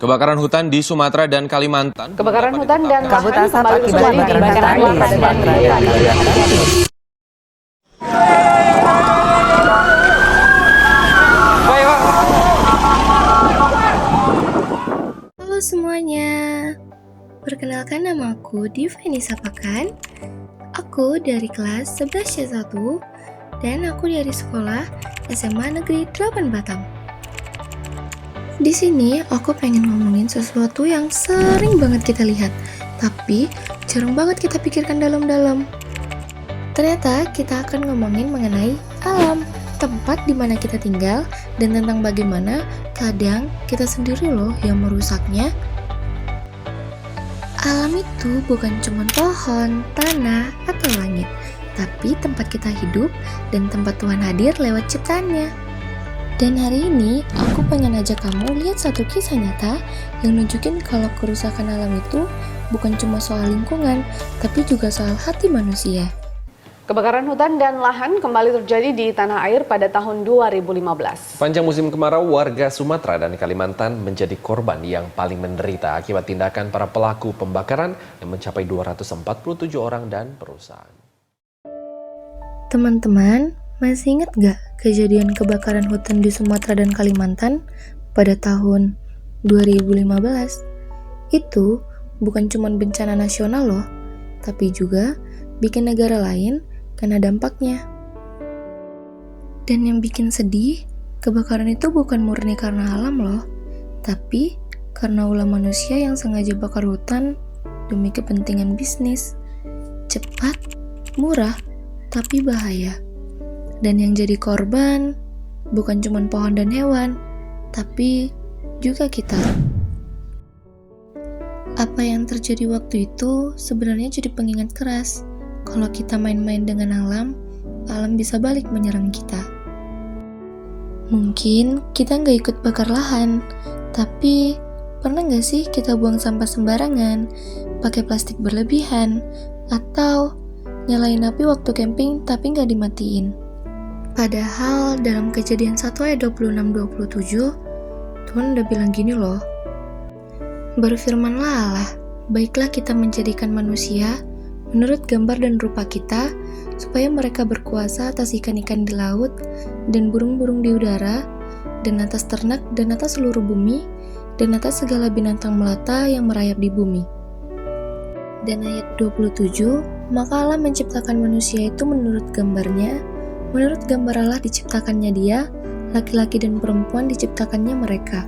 Kebakaran hutan di Sumatera dan Kalimantan. Kebakaran hutan dan kabut lahan asap kembali akibat terjadi di kebakaran Bandar hutan di Lampung pada Sumatera Jumat. dan Kalimantan. Halo semuanya, perkenalkan nama aku Divani Sapakan. Aku dari kelas 11C1 dan aku dari sekolah SMA Negeri 8 Batam. Di sini aku pengen ngomongin sesuatu yang sering banget kita lihat, tapi jarang banget kita pikirkan dalam-dalam. Ternyata kita akan ngomongin mengenai alam, tempat di mana kita tinggal, dan tentang bagaimana kadang kita sendiri loh yang merusaknya. Alam itu bukan cuma pohon, tanah, atau langit, tapi tempat kita hidup dan tempat Tuhan hadir lewat ciptaannya. Dan hari ini aku pengen ajak kamu lihat satu kisah nyata yang nunjukin kalau kerusakan alam itu bukan cuma soal lingkungan, tapi juga soal hati manusia. Kebakaran hutan dan lahan kembali terjadi di tanah air pada tahun 2015. Panjang musim kemarau, warga Sumatera dan Kalimantan menjadi korban yang paling menderita akibat tindakan para pelaku pembakaran yang mencapai 247 orang dan perusahaan. Teman-teman, masih ingat gak kejadian kebakaran hutan di Sumatera dan Kalimantan pada tahun 2015? Itu bukan cuma bencana nasional loh, tapi juga bikin negara lain kena dampaknya. Dan yang bikin sedih, kebakaran itu bukan murni karena alam loh, tapi karena ulah manusia yang sengaja bakar hutan demi kepentingan bisnis. Cepat, murah, tapi bahaya. Dan yang jadi korban bukan cuma pohon dan hewan, tapi juga kita. Apa yang terjadi waktu itu sebenarnya jadi pengingat keras. Kalau kita main-main dengan alam, alam bisa balik menyerang kita. Mungkin kita nggak ikut bakar lahan, tapi pernah nggak sih kita buang sampah sembarangan, pakai plastik berlebihan, atau nyalain api waktu camping tapi nggak dimatiin? Padahal dalam kejadian 1 ayat 26-27, Tuhan udah bilang gini loh, berfirmanlah Allah, baiklah kita menjadikan manusia menurut gambar dan rupa kita, supaya mereka berkuasa atas ikan-ikan di laut, dan burung-burung di udara, dan atas ternak, dan atas seluruh bumi, dan atas segala binatang melata yang merayap di bumi. Dan ayat 27, maka Allah menciptakan manusia itu menurut gambarnya, menurut gambar Allah diciptakannya dia, laki-laki dan perempuan diciptakannya mereka.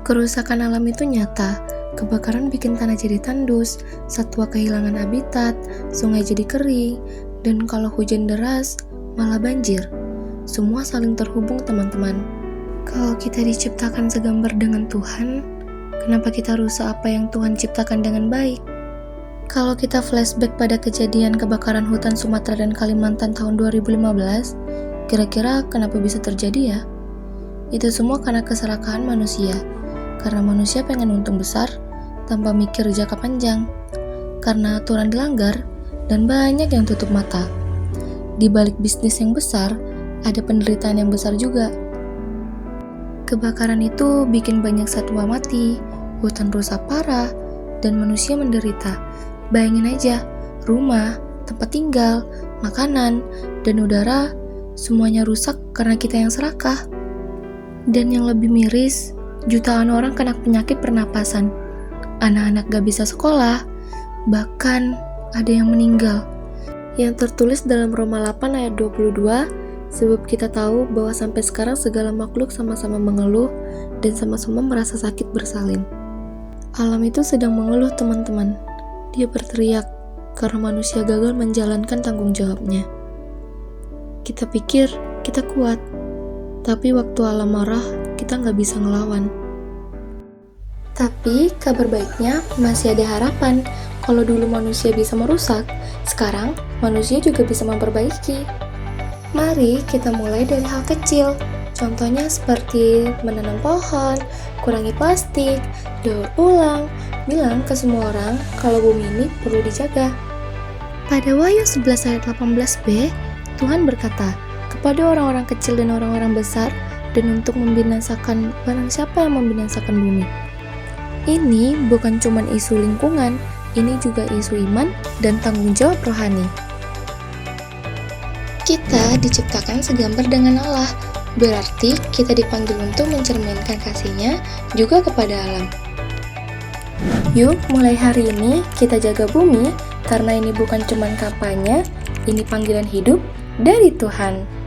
Kerusakan alam itu nyata. Kebakaran bikin tanah jadi tandus, satwa kehilangan habitat, sungai jadi kering, dan kalau hujan deras, malah banjir. Semua saling terhubung teman-teman. Kalau kita diciptakan segambar dengan Tuhan, kenapa kita rusak apa yang Tuhan ciptakan dengan baik? Kalau kita flashback pada kejadian kebakaran hutan Sumatera dan Kalimantan tahun 2015, kira-kira kenapa bisa terjadi ya? Itu semua karena keserakahan manusia. Karena manusia pengen untung besar, tanpa mikir jangka panjang, karena aturan dilanggar, dan banyak yang tutup mata. Di balik bisnis yang besar, ada penderitaan yang besar juga. Kebakaran itu bikin banyak satwa mati, hutan rusak parah, dan manusia menderita. Bayangin aja, rumah, tempat tinggal, makanan, dan udara, semuanya rusak karena kita yang serakah. Dan yang lebih miris, jutaan orang kena penyakit pernapasan. Anak-anak gak bisa sekolah, bahkan ada yang meninggal. Yang tertulis dalam Roma 8 ayat 22, sebab kita tahu bahwa sampai sekarang segala makhluk sama-sama mengeluh dan sama-sama merasa sakit bersalin. Alam itu sedang mengeluh teman-teman. Dia berteriak karena manusia gagal menjalankan tanggung jawabnya. Kita pikir kita kuat, tapi waktu alam marah, kita gak bisa ngelawan. Tapi kabar baiknya masih ada harapan. Kalau dulu manusia bisa merusak, sekarang manusia juga bisa memperbaiki. Mari kita mulai dari hal kecil. Contohnya seperti menanam pohon, kurangi plastik, daur ulang, bilang ke semua orang kalau bumi ini perlu dijaga. Pada Wahyu 11 ayat 18b, Tuhan berkata, kepada orang-orang kecil dan orang-orang besar, dan untuk membinasakan barang siapa yang membinasakan bumi. Ini bukan cuma isu lingkungan, ini juga isu iman dan tanggung jawab rohani. Kita diciptakan segambar dengan Allah, berarti kita dipanggil untuk mencerminkan kasih-Nya juga kepada alam. Yuk, mulai hari ini kita jaga bumi, karena ini bukan cuma kampanye, ini panggilan hidup dari Tuhan.